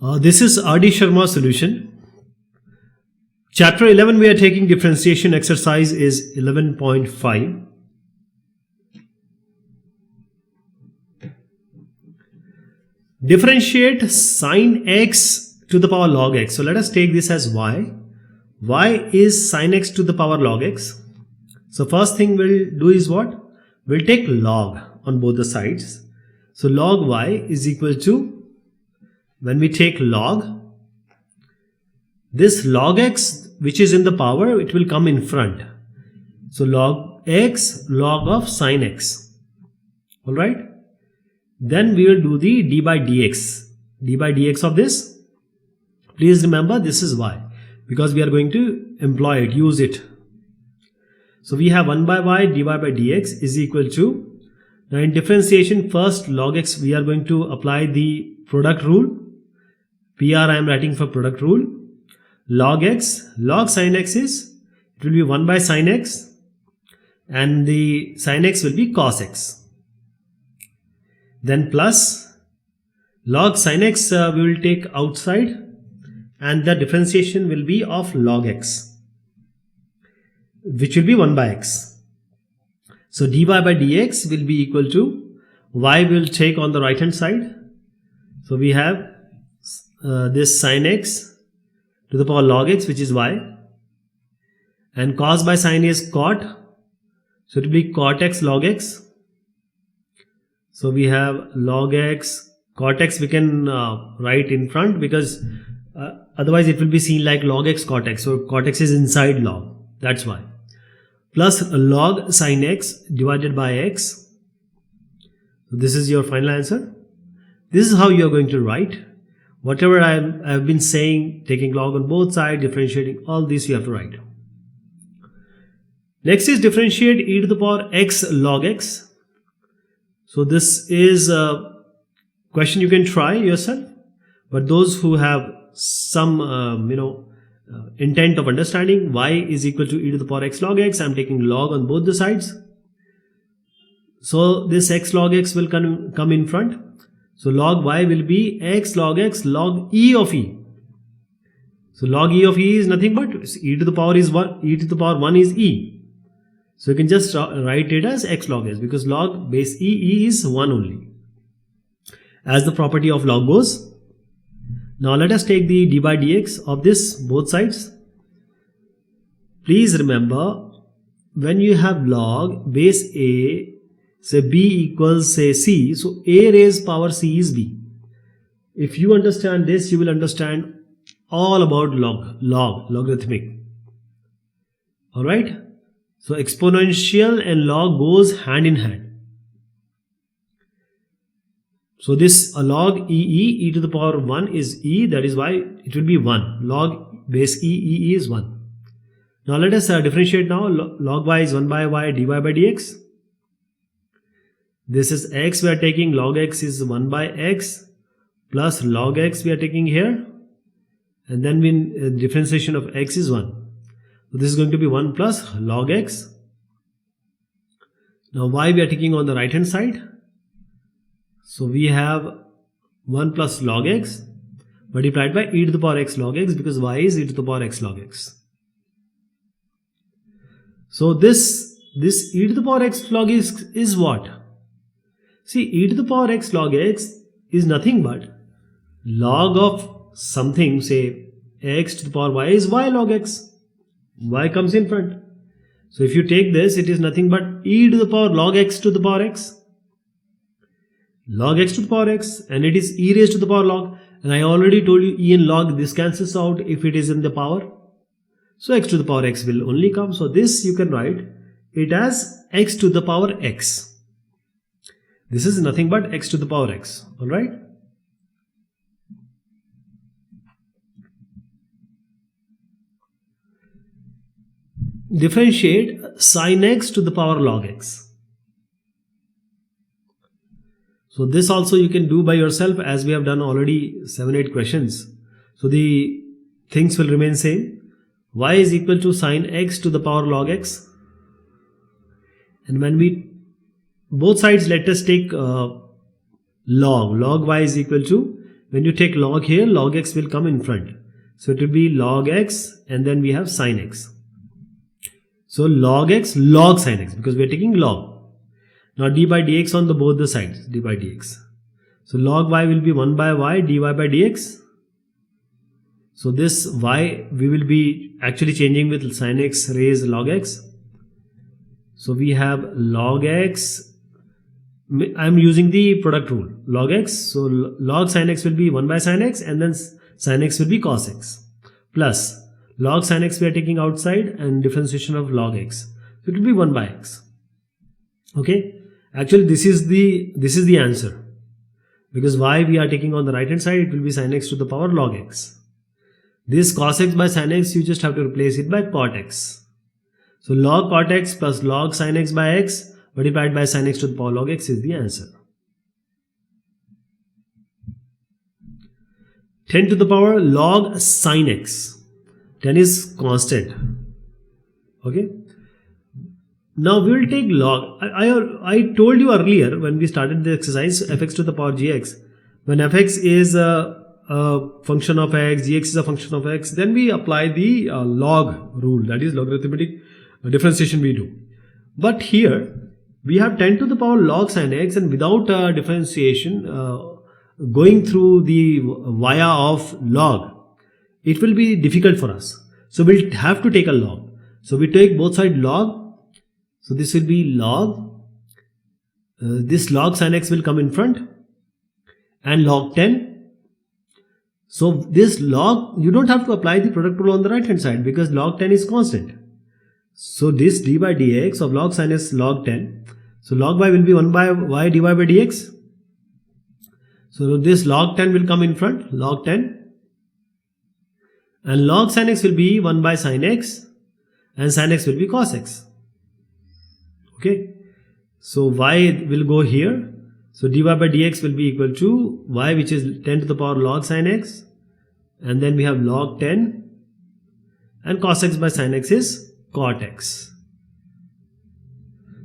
This is R.D. Sharma solution. Chapter 11 we are taking differentiation. Exercise is 11.5. Differentiate sine x to the power log x. So let us take this as y. Y is sine x to the power log x. So first thing we'll do is what? We'll take log on both the sides. So log y is equal to, when we take log, this log x which is in the power, it will come in front. So log x, log of sine x. Alright. Then we will do the d by dx. d by dx of this. Please remember this is y, because we are going to employ it, use it. So we have 1 by y dy by dx is equal to, now in differentiation, first log x we are going to apply the product rule. PR I am writing for product rule. Log x, log sine x is, it will be 1 by sine x, and the sine x will be cos x. Then plus log sine x we will take outside, and the differentiation will be of log x, which will be 1 by x. So dy by dx will be equal to, y will take on the right hand side. So we have this sine x to the power log x, which is y, and cos by sine is cot, so it will be cot x log x. So we have log x, cot x we can write in front, because otherwise it will be seen like log x cot x. So cot x is inside log, that's why. Plus log sine x divided by x. So this is your final answer. This is how you are going to write. Whatever I have been saying, taking log on both sides, differentiating, all this you have to write. Next is differentiate e to the power x log x. So this is a question you can try yourself, but those who have some intent of understanding, y is equal to e to the power x log x. I am taking log on both the sides. So this x log x will come in front. So log y will be x log x log e of e. So log e of e is nothing but e to the power is 1, e to the power 1 is e. So you can just write it as x log x, because log base e is 1 only, as the property of log goes. Now let us take the d by dx of this both sides. Please remember, when you have log base a, say b equals say c, so a raised power c is b. If you understand this, you will understand all about logarithmic. Alright. So exponential and log goes hand in hand. So this log e to the power 1 is e, that is why it will be 1. Log base e is 1. Now let us differentiate now. Log y is 1 by y dy by dx. This is x we are taking, log x is 1 by x plus log x we are taking here, and then differentiation of x is 1. So this is going to be 1 plus log x. Now y we are taking on the right hand side. So we have 1 plus log x multiplied by e to the power x log x, because y is e to the power x log x. So this e to the power x log x is what? See, e to the power x log x is nothing but log of something, say x to the power y is y log x. Y comes in front. So if you take this, it is nothing but e to the power log x to the power x. Log x to the power x, and it is e raised to the power log. And I already told you e and log, this cancels out if it is in the power. So x to the power x will only come. So this you can write it as x to the power x. This is nothing but x to the power x. Alright. Differentiate sine x to the power log x. So this also you can do by yourself, as we have done already 7-8 questions. So the things will remain same. Y is equal to sine x to the power log x. And when we both sides, let us take log y is equal to when you take log here, log x will come in front. So it will be log x and then we have sin x. So log x, log sin x, because we are taking log. Now d by dx on the both the sides, d by dx. So log y will be 1 by y, dy by dx. So this y we will be actually changing with sin x raised log x. So we have log x, I am using the product rule, log x. So log sin x will be 1 by sin x and then sin x will be cos x. Plus log sin x we are taking outside and differentiation of log x. So it will be 1 by x. Okay. Actually this is the answer. Because y we are taking on the right hand side, it will be sin x to the power log x. This cos x by sin x, you just have to replace it by cot x. So log cot x plus log sin x by x multiplied by sin x to the power log x is the answer. 10 to the power log sin x. 10 is constant. Okay. Now we will take log. I told you earlier when we started the exercise, fx to the power gx. When fx is a function of x, gx is a function of x, then we apply the log rule, that is logarithmic differentiation we do. But here we have 10 to the power log sin x, and without differentiation going through the via of log, it will be difficult for us. So we'll have to take a log. So we take both sides log. So this will be log. This log sin x will come in front and log 10. So this log, you don't have to apply the product rule on the right hand side because log 10 is constant. So this d by dx of log sin is log 10. So log y will be 1 by y dy by dx. So this log 10 will come in front, log 10. And log sin x will be 1 by sin x and sin x will be cos x. Okay. So y will go here. So dy by dx will be equal to y, which is 10 to the power log sin x. And then we have log 10. And cos x by sin x is cot x.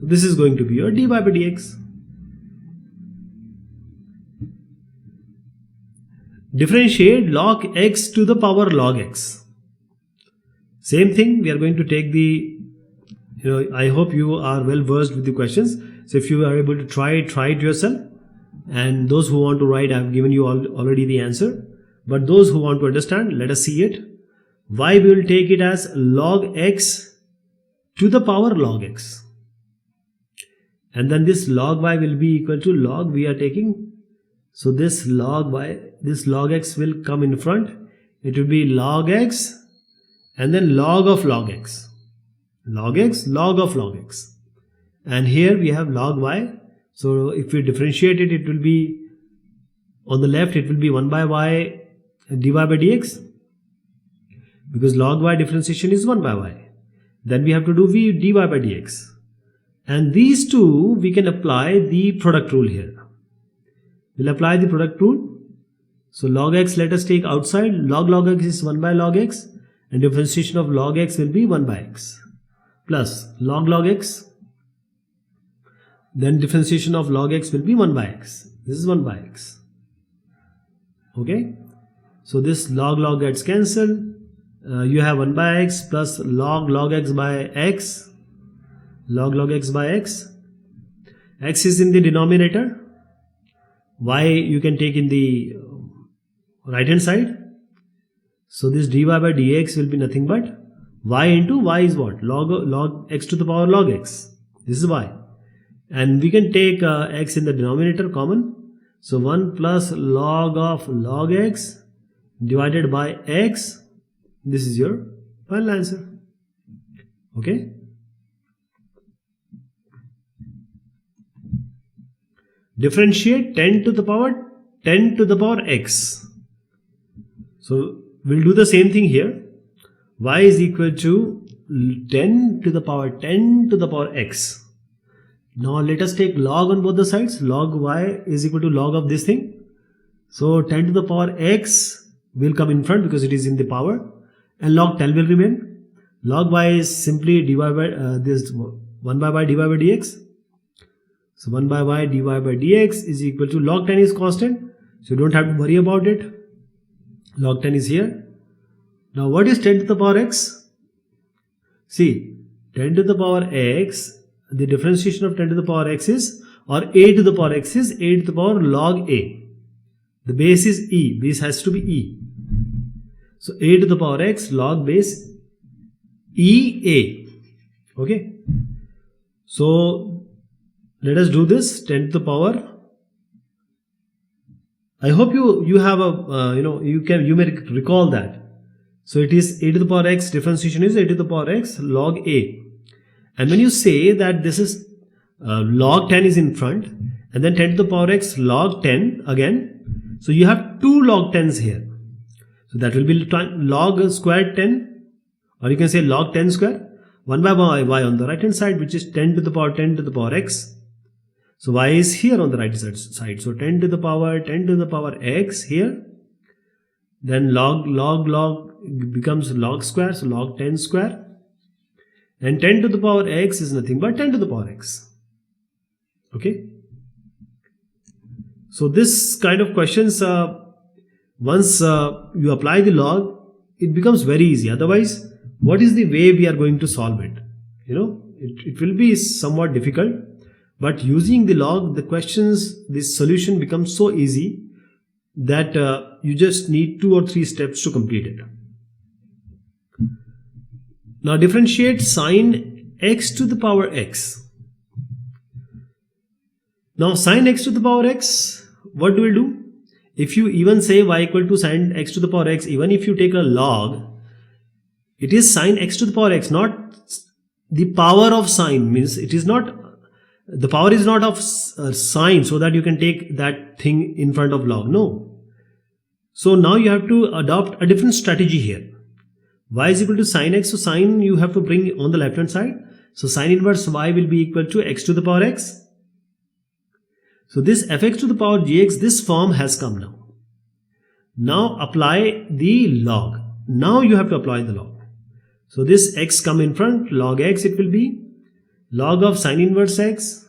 This is going to be your dy by dx. Differentiate log x to the power log x. Same thing, we are going to take the, I hope you are well versed with the questions. So if you are able to try it yourself. And those who want to write, I have given you already the answer. But those who want to understand, let us see it. Y we will take it as log x to the power log x. And then this log y will be equal to log we are taking. So this log y, this log x will come in front. It will be log x and then log of log x. Log x, log of log x. And here we have log y. So if we differentiate it, it will be on the left, it will be 1 by y dy by dx. Because log y differentiation is 1 by y. Then we have to do v dy by dx. And these two, we can apply the product rule here. We'll apply the product rule. So log x, let us take outside. Log x is 1 by log x. And differentiation of log x will be 1 by x. Plus log x. Then differentiation of log x will be 1 by x. This is 1 by x. Okay. So this log gets cancelled. You have 1 by x plus log x by x. Log x by x. X is in the denominator. Y you can take in the right hand side. So this dy by dx will be nothing but y into y is what? Log x to the power log x. This is y. And we can take x in the denominator common. So 1 plus log of log x divided by x. This is your final answer. Okay. Differentiate 10 to the power x. So we'll do the same thing here. Y is equal to 10 to the power x. Now let us take log on both the sides. Log y is equal to log of this thing. So 10 to the power x will come in front because it is in the power. And log 10 will remain. Log y is simply dy by this 1 by y dy by dx. So 1 by y dy by dx is equal to log 10 is constant. So you don't have to worry about it. Log 10 is here. Now what is 10 to the power x? See, 10 to the power x, the differentiation of 10 to the power x is, or a to the power x is a to the power log a. The base is e, base has to be e. So a to the power x log base e a. Okay. So let us do this. 10 to the power. I hope you have a you may recall that. So it is a to the power x, differentiation is a to the power x log a. And when you say that this is log 10 is in front, and then 10 to the power x log 10 again. So you have two log 10s here. So that will be log square 10, or you can say log 10 square, 1 by y on the right hand side, which is 10 to the power 10 to the power x. So y is here on the right side. So 10 to the power 10 to the power x here. Then log becomes log square, so log 10 square. And 10 to the power x is nothing but 10 to the power x. Okay. So this kind of questions, once you apply the log, it becomes very easy. Otherwise, what is the way we are going to solve it? It will be somewhat difficult. But using the log, the questions, this solution becomes so easy that you just need 2 or 3 steps to complete it. Now differentiate sine x to the power x. Now sine x to the power x, what do we do? If you even say y equal to sine x to the power x, even if you take a log, it is sine x to the power x, not the power of sine, means it is not, the power is not of sine so that you can take that thing in front of log. No. So now you have to adopt a different strategy here. Y is equal to sine x, so sine you have to bring on the left hand side. So sine inverse y will be equal to x to the power x. So this fx to the power gx, this form has come now. Now apply the log. Now you have to apply the log. So this x come in front, log x it will be log of sine inverse x,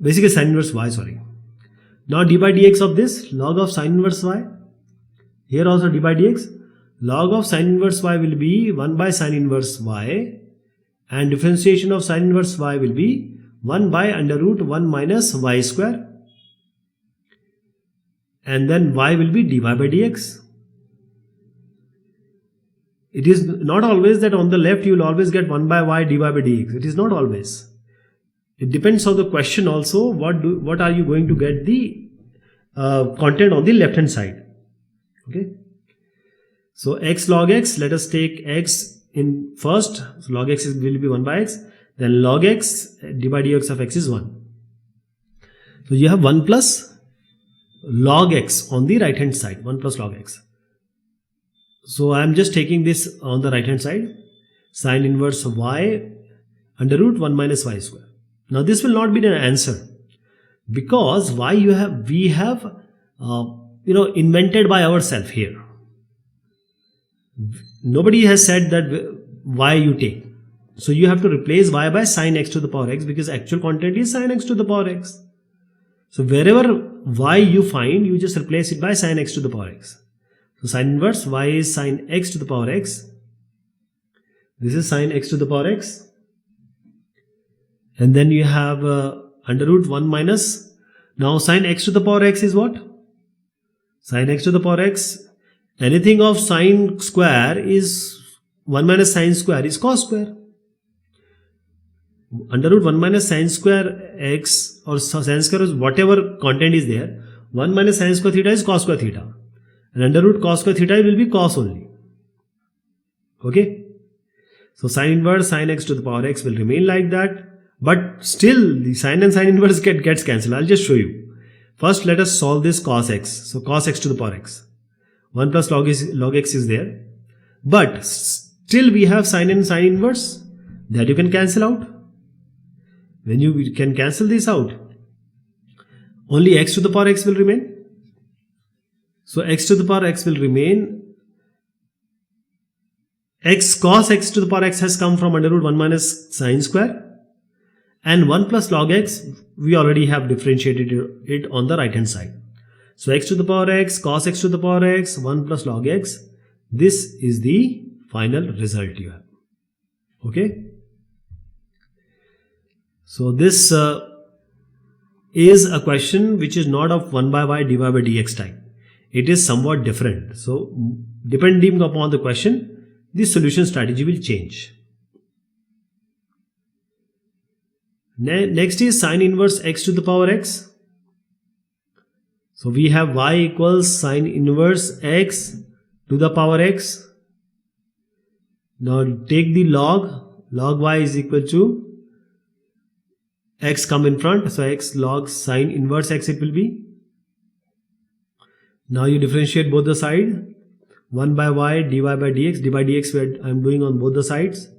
basically sine inverse y, sorry. Now d by dx of this, log of sine inverse y. Here also d by dx. Log of sine inverse y will be 1 by sine inverse y, and differentiation of sine inverse y will be 1 by under root 1 minus y square, and then y will be dy by dx. It is not always that on the left you will always get 1 by y dy by dx. It is not always. It depends on the question also. What are you going to get the content on the left hand side. Okay. So x log x, let us take x in first. So log x will be 1 by x. Then log x, d by dx of x is 1. So you have 1 plus log x on the right hand side. 1 plus log x. So I am just taking this on the right hand side. Sine inverse of y under root 1 minus y square. Now this will not be an answer, because y we have invented by ourselves here. Nobody has said that y you take. So you have to replace y by sine x to the power x, because actual content is sine x to the power x. So wherever y you find, you just replace it by sine x to the power x. So sine inverse y is sine x to the power x. This is sine x to the power x. And then you have under root 1 minus. Now sine x to the power x is what? Sine x to the power x. Anything of sine square is 1 minus sine square is cos square. Under root 1 minus sine square x, or sine square is whatever content is there. 1 minus sine square theta is cos square theta. And under root cos square theta will be cos only. Okay. So sine inverse sine x to the power x will remain like that. But still the sine and sine inverse gets cancelled. I'll just show you. First let us solve this cos x. So cos x to the power x. 1 plus log x is there. But still we have sine and sine inverse that you can cancel out. When you can cancel this out, only x to the power x will remain. So x to the power x will remain. X cos x to the power x has come from under root 1 minus sine square. And 1 plus log x, we already have differentiated it on the right hand side. So x to the power x, cos x to the power x, 1 plus log x. This is the final result you have. Okay. So this is a question which is not of 1 by y divided by dx type. It is somewhat different. So depending upon the question, the solution strategy will change. Next is sine inverse x to the power x. So we have y equals sine inverse x to the power x. Now take the log y is equal to x come in front, so x log sine inverse x it will be. Now you differentiate both the side, 1 by y dy by dx, dy by dx I am doing on both the sides.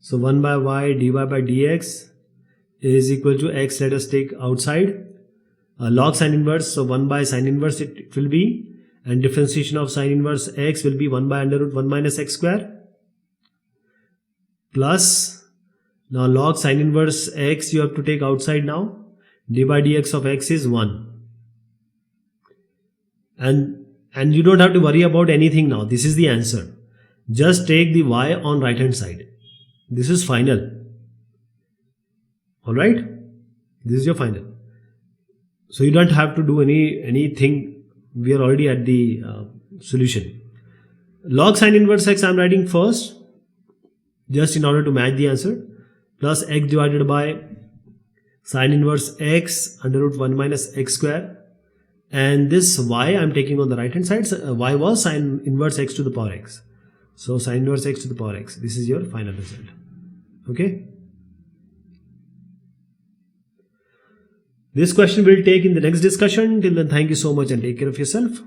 So 1 by y dy by dx is equal to x, let us take outside, log sine inverse, so 1 by sine inverse it will be, and differentiation of sine inverse x will be 1 by under root 1 minus x square, plus, now log sine inverse x you have to take outside now, dy by dx of x is 1. And you don't have to worry about anything now. This is the answer. Just take the y on right hand side. This is final. Alright? This is your final. So you don't have to do anything. We are already at the solution. Log sine inverse x I am writing first, just in order to match the answer, plus x divided by sine inverse x under root 1 minus x square, and this y I am taking on the right hand side. So y was sine inverse x to the power x. So sine inverse x to the power x. This is your final result. Okay. This question we'll take in the next discussion. Till then, thank you so much and take care of yourself.